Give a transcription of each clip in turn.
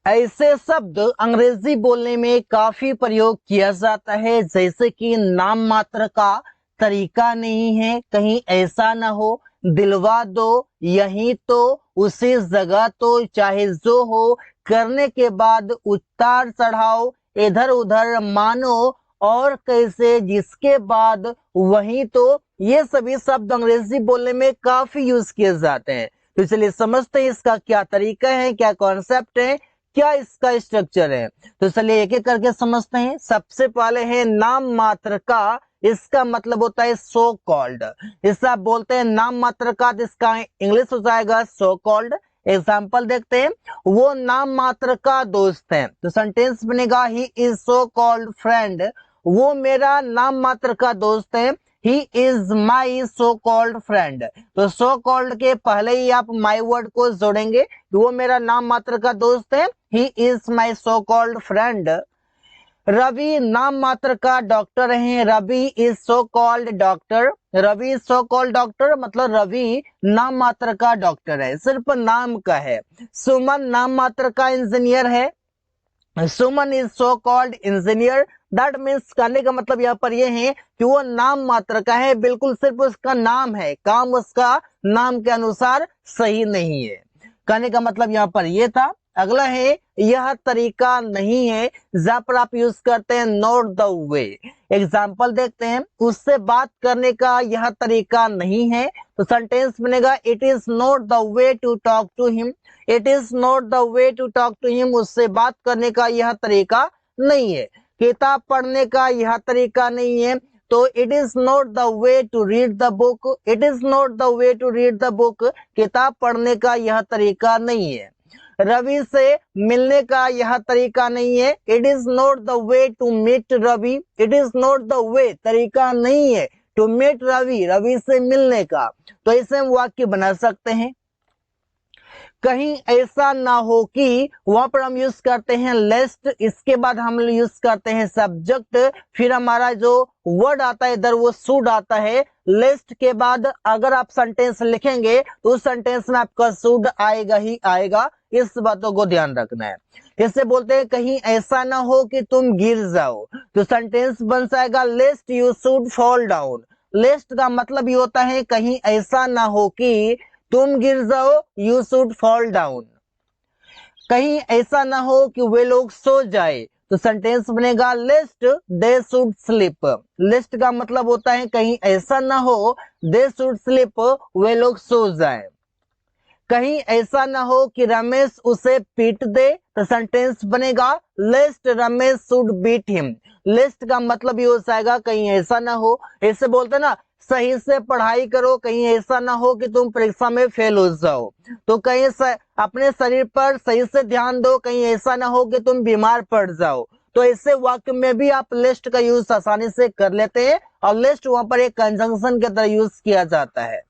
ऐसे शब्द अंग्रेजी बोलने में काफी प्रयोग किया जाता है, जैसे कि नाम मात्र का तरीका नहीं है, कहीं ऐसा ना हो, दिलवा दो, यही तो, उसी जगह तो, चाहे जो हो, करने के बाद उतार चढ़ाव, इधर उधर, मानो, और कैसे, जिसके बाद, वही तो, ये सभी शब्द अंग्रेजी बोलने में काफी यूज किए जाते हैं। तो चलिए समझते हैं इसका क्या तरीका है, क्या कॉन्सेप्ट है, क्या इसका स्ट्रक्चर है। तो चलिए एक एक करके समझते हैं। सबसे पहले है नाम मात्र का, इसका मतलब होता है सो कॉल्ड। इससे आप बोलते हैं नाम मात्र का, तो इसका इंग्लिश हो जाएगा सो कॉल्ड। एग्जाम्पल देखते हैं, वो नाम मात्र का दोस्त है, तो सेंटेंस बनेगा he is so called friend. वो मेरा नाम मात्र का दोस्त है, he is my so called friend. तो सो कॉल्ड के पहले ही आप माई वर्ड को जोड़ेंगे, वो मेरा नाम मात्र का दोस्त है, he is my so called friend. Ravi नाम मात्र का डॉक्टर है, Ravi is so called doctor. Ravi is so called doctor मतलब रवि नाम मात्र का डॉक्टर है, सिर्फ नाम का है। सुमन नाम मात्र का इंजीनियर है, Suman is so called engineer. That means कहने का मतलब यहाँ पर यह है कि वो नाम मात्र का है, बिल्कुल सिर्फ उसका नाम है, काम उसका नाम के अनुसार सही नहीं है। कहने का मतलब यहाँ पर यह था। अगला है यह तरीका नहीं है, जहां पर आप यूज करते हैं नॉट द वे। एग्जाम्पल देखते हैं, उससे बात करने का यह तरीका नहीं है, तो सेंटेंस बनेगा it is not the way to talk to him. It is not the way to talk to him, उससे बात करने का यह तरीका नहीं है। किताब पढ़ने का यह तरीका नहीं है, तो it is not the way to read the book. It is not the way to read the book, किताब पढ़ने का यह तरीका नहीं है। रवि से मिलने का यह तरीका नहीं है, it is not the way to meet Ravi. It is not the way, तरीका नहीं है, टू मीट रवि, रवि से मिलने का। तो ऐसे हम वाक्य बना सकते हैं। कहीं ऐसा ना हो कि, वहां पर हम यूज करते हैं लेस्ट, इसके बाद हम यूज करते हैं सब्जेक्ट, फिर हमारा जो वर्ड आता है इधर वो शुड आता है। लेस्ट के बाद अगर आप सेंटेंस लिखेंगे तो उस सेंटेंस में आपका शुड आएगा ही आएगा, इस बातों को ध्यान रखना है। इससे बोलते हैं कहीं ऐसा ना हो कि तुम गिर जाओ, तो सेंटेंस बन जाएगा lest you should fall down. Lest का मतलब ये होता है कहीं ऐसा ना हो कि तुम गिर जाओ, यू शुड फॉल डाउन। कहीं ऐसा ना हो कि वे लोग सो जाए, तो सेंटेंस बनेगा लेस्ट दे शुड स्लीप। लिस्ट का मतलब होता है कहीं ऐसा ना हो दे शुड स्लीप, वे लोग सो जाए। कहीं ऐसा ना हो कि रमेश उसे पीट दे, तो सेंटेंस बनेगा lest Ramesh should beat him. Lest का मतलब ये हो जाएगा कहीं ऐसा ना हो, ऐसे बोलते ना सही से पढ़ाई करो, कहीं ऐसा ना हो कि तुम परीक्षा में फेल हो जाओ। तो कहीं अपने शरीर पर सही से ध्यान दो, कहीं ऐसा ना हो कि तुम बीमार पड़ जाओ। तो ऐसे वाक्य में भी आप लिस्ट का यूज आसानी से कर लेते हैं, और लिस्ट वहां पर एक कंजंक्शन के तरह यूज किया जाता है।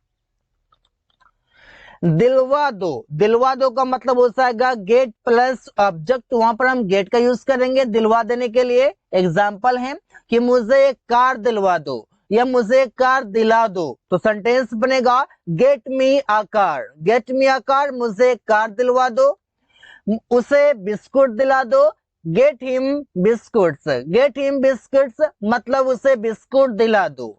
दिलवा दो, दिलवा दो का मतलब हो जाएगा गेट प्लस ऑब्जेक्ट, वहां पर हम गेट का यूज करेंगे दिलवा देने के लिए। एग्जाम्पल है कि मुझे एक कार दिलवा दो या मुझे एक कार दिला दो, तो सेंटेंस बनेगा get me a car. Get me a car, मुझे एक कार दिलवा दो। उसे बिस्कुट दिला दो, get him biscuits. Get him biscuits मतलब उसे बिस्कुट दिला दो।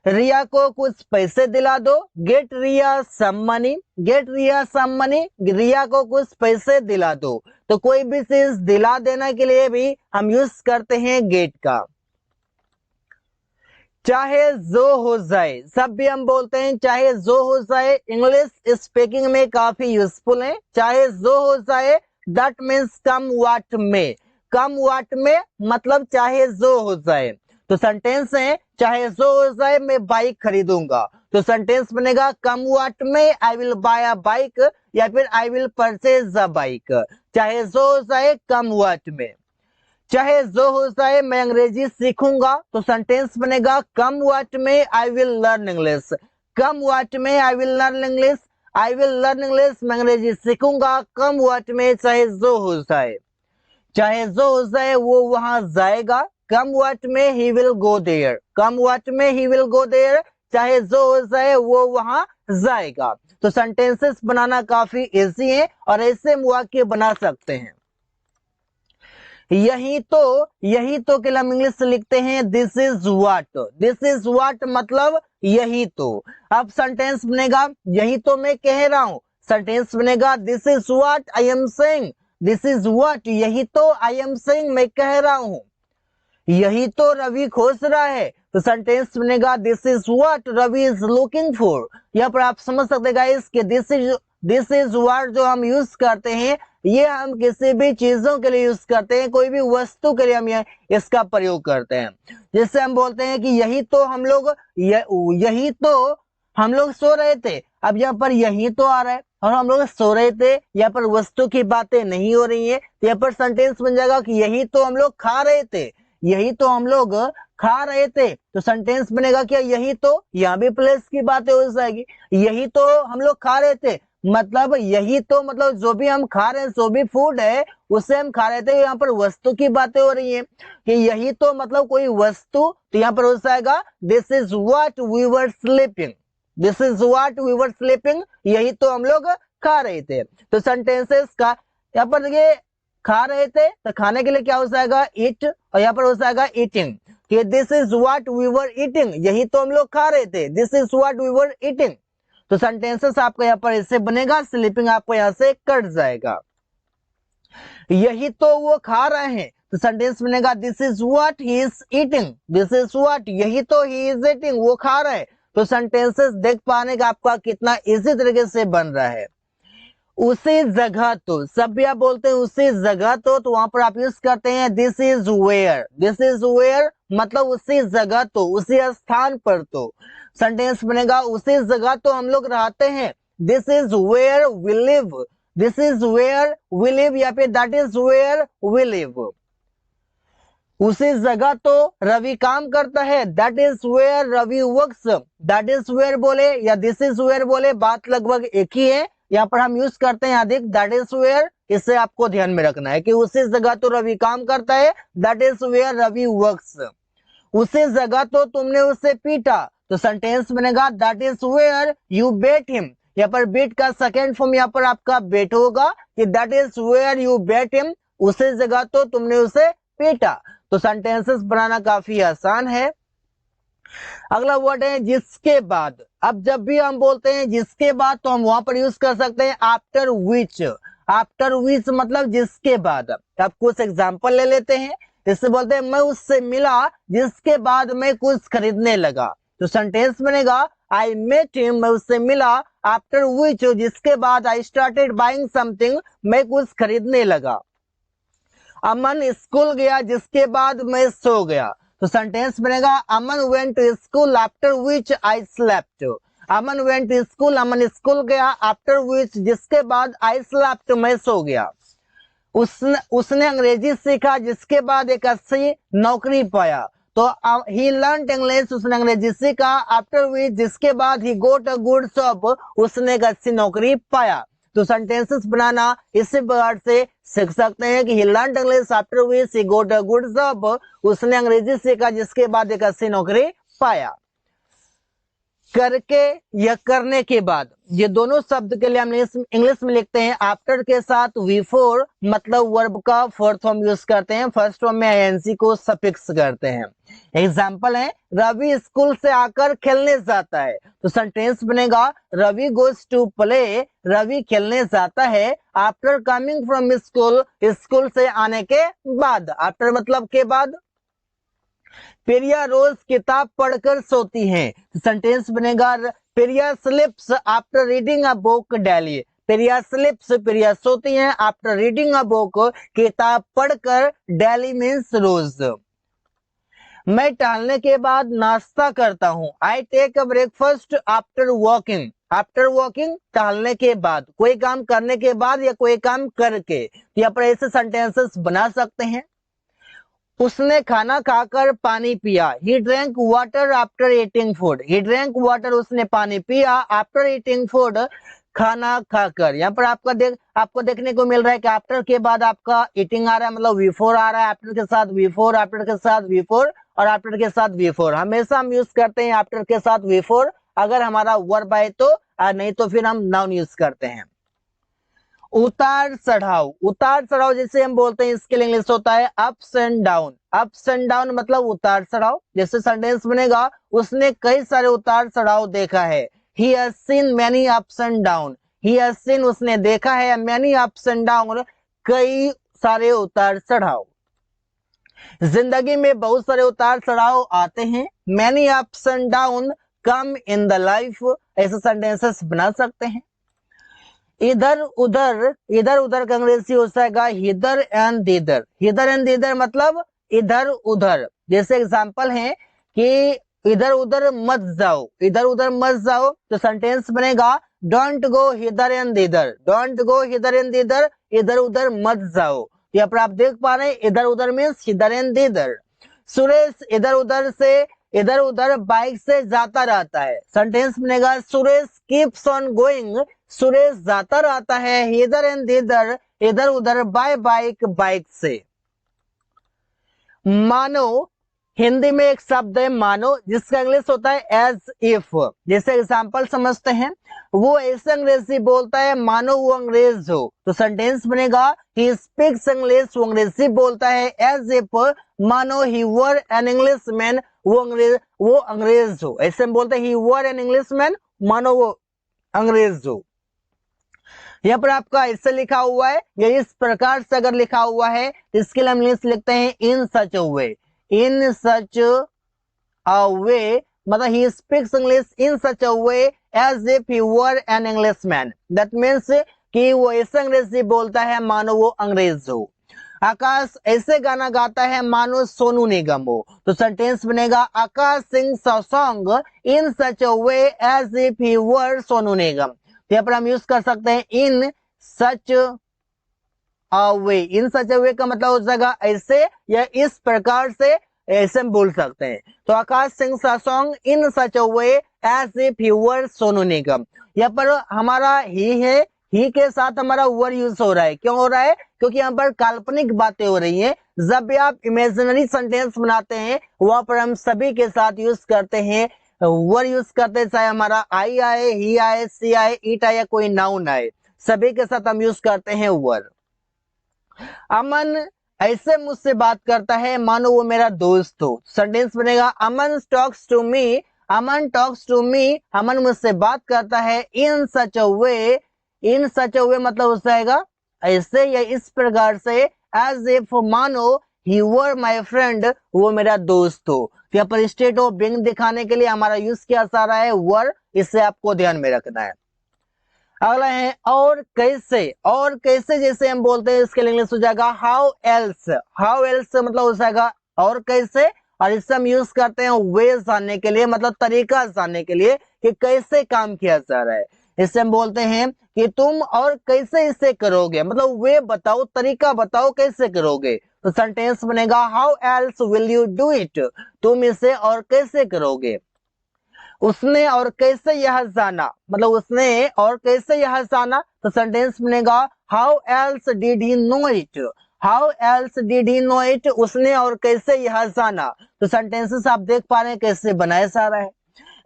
रिया को कुछ पैसे दिला दो, गेट रिया सम मनी। गेट रिया सम मनी, रिया को कुछ पैसे दिला दो। तो कोई भी चीज दिला देने के लिए भी हम यूज करते हैं गेट का। चाहे जो हो जाए, सब भी हम बोलते हैं चाहे जो हो जाए, इंग्लिश स्पीकिंग में काफी यूजफुल है। चाहे जो हो जाए, दैट मीन्स कम व्हाट में। कम व्हाट में मतलब चाहे जो हो जाए। तो सेंटेंस है चाहे जो हो जाए मैं बाइक खरीदूंगा, तो सेंटेंस बनेगा come what may I will buy a bike, या फिर I will purchase a bike. चाहे जो हो जाए कम व्हाट में। चाहे जो हो जाए मैं अंग्रेजी सीखूंगा, तो सेंटेंस बनेगा come what may I will learn English. Come what may I will learn English, I will learn English, मैं अंग्रेजी सीखूंगा कम व्हाट में, चाहे जो हो जाए। चाहे जो हो जाए वो वहां जाएगा, come what may he will go there. Come what may he will go there, चाहे जो हो जाए वो वहां जाएगा। तो सेंटेंसेस बनाना काफी इजी है और ऐसे वाक्य बना सकते हैं। यही तो के लिए हम इंग्लिश से लिखते हैं दिस इज व्हाट मतलब यही तो। अब सेंटेंस बनेगा यही तो मैं कह रहा हूं, सेंटेंस बनेगा this is what I am saying, this is what यही तो आई एम सेइंग मैं कह रहा हूं। यही तो रवि खोज रहा है, तो सेंटेंस बनेगा this is what Ravi is looking for. यहाँ पर आप समझ सकते हैं गाइस कि दिस इज व्हाट जो हम यूज करते हैं ये हम किसी भी चीजों के लिए यूज करते हैं, कोई भी वस्तु के लिए हम इसका प्रयोग करते हैं। जैसे हम बोलते हैं कि यही तो हम लोग सो रहे थे, अब यहाँ पर यही तो आ रहा है और हम लोग सो रहे थे, यहाँ पर वस्तु की बातें नहीं हो रही है, तो यहाँ पर सेंटेंस बन जाएगा कि यही तो हम लोग खा रहे थे, यही तो हम लोग खा रहे थे। तो सेंटेंस बनेगा क्या यही तो, यहाँ भी प्लेस की बातें हो जाएगी, यही तो हम लोग खा रहे थे मतलब यही तो मतलब जो भी हम खा रहे हैं, जो भी फूड है उसे हम खा रहे थे, यहाँ पर वस्तु की बातें हो रही है कि यही तो मतलब कोई वस्तु, तो यहाँ पर हो जाएगा this is what we were sleeping, this is what we were sleeping यही तो हम लोग खा रहे थे। तो सेंटेंसेस का यहाँ पर देखिए खा रहे थे तो खाने के लिए क्या हो जाएगा ईट, और यहाँ पर हो जाएगा ईटिंग कि this is what we were eating यही तो हम लोग खा रहे थे, this is what we were eating. तो सेंटेंसेस आपका यहाँ पर इससे बनेगा, स्लीपिंग आपको यहाँ से कट जाएगा। यही तो वो खा रहे हैं, तो सेंटेंस बनेगा this is what he is eating, this is what यही तो ही इज ईटिंग वो खा रहे हैं। तो सेंटेंसेस देख पाने का आपका कितना इजी तरीके से बन रहा है। उसी जगह तो, सब भी आप बोलते हैं उसी जगह तो वहां पर आप यूज करते हैं दिस इज वेयर मतलब उसी जगह तो, उसी स्थान पर तो। सेंटेंस बनेगा उसी जगह तो हम लोग रहते हैं, this is where we live, this is where we live या फिर that is where we live. उसी जगह तो रवि काम करता है, that is where Ravi works, that is where बोले या दिस इज वेयर बोले बात लगभग एक ही है, यहाँ पर हम यूज करते हैं अधिक दैट इज वेयर, इससे आपको ध्यान में रखना है कि उसी जगह तो रवि काम करता है, that is where Ravi works. उसी जगह तो तुमने उसे पीटा, तो सेंटेंस बनेगा that is where you beat him, यहाँ पर बेट का सेकेंड फॉर्म यहाँ पर आपका बेट होगा कि that is where you beat him, उसी जगह तो तुमने उसे पीटा। तो सेंटेंसेस बनाना काफी आसान है। अगला वर्ड है जिसके बाद। अब जब भी हम बोलते हैं जिसके बाद तो हम वहां पर यूज कर सकते हैं आफ्टर विच, आफ्टर विच मतलब जिसके बाद। अब कुछ एग्जांपल ले लेते हैं, इससे बोलते हैं मैं उससे मिला जिसके बाद मैं कुछ खरीदने लगा, तो सेंटेंस बनेगा आई मेट हिम मैं उससे मिला आफ्टर विच जिसके बाद आई स्टार्टेड बाइंग समथिंग मैं कुछ खरीदने लगा। अमन स्कूल गया जिसके बाद मैं सो गया, तो सेंटेंस बनेगा Aman went to school after which I slept, Aman went to school Aman school गया आफ्टर विच जिसके बाद आई स्लेप्ट मैं सो गया। उसने अंग्रेजी सीखा जिसके बाद एक अच्छी नौकरी पाया, तो ही लर्न इंग्लिश उसने अंग्रेजी सीखा आफ्टर विच जिसके बाद ही गोट अ गुड जॉब उसने एक अच्छी नौकरी पाया। तो सेंटेंसेस बनाना इसी प्रकार से सीख सकते हैं कि he learn English after which he got a good job, उसने अंग्रेजी सीखा जिसके बाद एक अच्छी नौकरी पाया। करके या करने के बाद, ये दोनों शब्द के लिए हम इंग्लिश में लिखते हैं आफ्टर के साथ बिफोर मतलब वर्ब का फोर्थ फॉर्म यूज करते हैं, फर्स्ट फॉर्म में आईएनसी को सफिक्स करते हैं। एग्जाम्पल है रवि स्कूल से आकर खेलने जाता है, तो सेंटेंस बनेगा Ravi goes to play Ravi खेलने जाता है after coming from school school से आने के बाद, आफ्टर मतलब के बाद। प्रिया रोज किताब पढ़कर सोती है, सेंटेंस बनेगा Priya sleeps after reading a book daily, Priya sleeps Priya सोती है आफ्टर रीडिंग अ बुक किताब पढ़कर, डेली मीन्स रोज। मैं टहलने के बाद नाश्ता करता हूँ, I take a breakfast after walking, after walking टहलने के बाद, कोई काम करने के बाद या कोई काम करके, यहाँ पर ऐसे सेंटेंसेस बना सकते हैं। उसने खाना खाकर पानी पिया, he drank water after eating food, he drank water उसने पानी पिया आफ्टर ईटिंग फूड खाना खाकर। यहाँ पर आपको देखने को मिल रहा है कि आफ्टर के बाद आपका ईटिंग आ रहा है मतलब बिफोर आ रहा है, आफ्टर के साथ बिफोर, आफ्टर के साथ बिफोर और आफ्टर के साथ बिफोर। हमेशा हम यूज करते हैं आफ्टर के साथ बिफोर अगर हमारा वर्ब आए तो, नहीं तो फिर हम नाउन यूज करते हैं। उतार चढ़ाव, उतार चढ़ाव जैसे हम बोलते हैं इसके लिए इंग्लिश होता है ups and down. Ups and down मतलब उतार चढ़ाव। जैसे सेंटेंस बनेगा उसने कई सारे उतार चढ़ाव देखा है। He has seen many ups and down. He has seen उसने देखा है मैनी अप्स एंड डाउन कई सारे उतार चढ़ाव। जिंदगी में बहुत सारे उतार चढ़ाव आते हैं। Many ups and down calm in the life, ऐसे सेंटेंसेस बना सकते हैं। इधर उधर का अंग्रेजी हो जाएगा हिदर एंड दिदर। हिदर एंड दिदर मतलब इधर उधर। जैसे एग्जांपल है कि इधर उधर मत जाओ, इधर उधर मत जाओ, तो सेंटेंस बनेगा don't go hither and thither. Don't go hither and thither, इधर उधर मत जाओ। यहाँ पर आप देख पा रहे हैं इधर उधर मीन्स हिदर एंड दिदर। सुरेश इधर उधर बाइक से जाता रहता है। सेंटेंस बनेगा Suresh keeps on going. Suresh जाता रहता है हिदर एंड दिदर, इधर उधर बाय बाइक, बाइक से। मानो, हिंदी में एक शब्द है मानो जिसका इंग्लिश होता है एज इफ। जैसे एग्जांपल समझते हैं, वो ऐसे अंग्रेजी बोलता है मानो वो अंग्रेज हो, तो सेंटेंस बनेगा ही स्पीक्स इंग्लिश, वो अंग्रेजी बोलता है एज इफ मानो ही वर एन इंग्लिश मैन, वो अंग्रेज हो। ऐसे हम बोलते हैं ही वर एन इंग्लिश मैन, मानो वो अंग्रेज हो। यहाँ पर आपका ऐसे लिखा हुआ है या इस प्रकार से अगर लिखा हुआ है तो इसके लिए हम इंग्लिश लिखते हैं इन such a way. In such a way मतलब he speaks English in such a way as if he were an Englishman. That means कि वो ऐसे अंग्रेजी बोलता है मानो वो अंग्रेज हो। आकाश ऐसे गाना गाता है मानो सोनू निगम हो, तो सेंटेंस बनेगा Akash sings a song in such a way as if he were Sonu Nigam. तो यहाँ पर हम यूज कर सकते हैं इन such a way. In such a वे का मतलब हो जाएगा ऐसे या इस प्रकार से, ऐसे हम बोल सकते हैं। तो Akash sings a song in such a way as if he were Sonu Nigam. यहाँ पर हमारा ही है, ही के साथ हमारा वर यूज हो रहा है। क्यों हो रहा है? क्योंकि यहाँ पर काल्पनिक बातें हो रही हैं। जब भी आप इमेजिनरी सेंटेंस बनाते हैं वहां पर हम सभी के साथ यूज करते हैं, वर यूज करते हैं, चाहे हमारा आई आए, ही आए, सी आए, इट आए या कोई नाउन आए, सभी के साथ हम यूज करते हैं वर। अमन ऐसे मुझसे बात करता है मानो वो मेरा दोस्त हो। सेंटेंस बनेगा Aman talks to me. Aman talks to me, Aman मुझसे बात करता है इन such a way. In such a way मतलब हो जाएगा ऐसे या इस प्रकार से एज इफ मानो ही वर माय फ्रेंड, वो मेरा दोस्त हो। तो यहाँ पर स्टेट ऑफ बीइंग दिखाने के लिए हमारा यूज किया जा रहा है वर, इसे आपको ध्यान में रखना है। अगला है और कैसे। और कैसे जैसे हम बोलते हैं इसके लिए इंग्लिश हो जाएगा हाउ एल्स। हाउ एल्स मतलब हो जाएगा और कैसे, और इससे हम यूज करते हैं वे जानने के लिए, मतलब तरीका जानने के लिए कि कैसे काम किया जा रहा है। इससे हम बोलते हैं कि तुम और कैसे इसे करोगे, मतलब वे बताओ, तरीका बताओ कैसे करोगे। तो सेंटेंस बनेगा how else will you do it. तुम इसे और कैसे करोगे। उसने और कैसे यह जाना, मतलब उसने और कैसे यह जाना, तो सेंटेंस बनेगा how else did he know it. How else did he know it, उसने और कैसे यह जाना। तो सेंटेंसेस आप देख पा रहे हैं कैसे बनाया जा रहा है।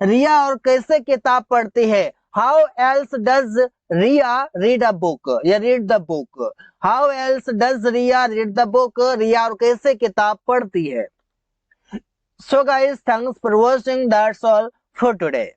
रिया और कैसे किताब पढ़ती है। How else does Riya read a book या read the book. How else does Riya read the book, Riya और कैसे किताब पढ़ती है। So guys, thanks for watching. That's all for today.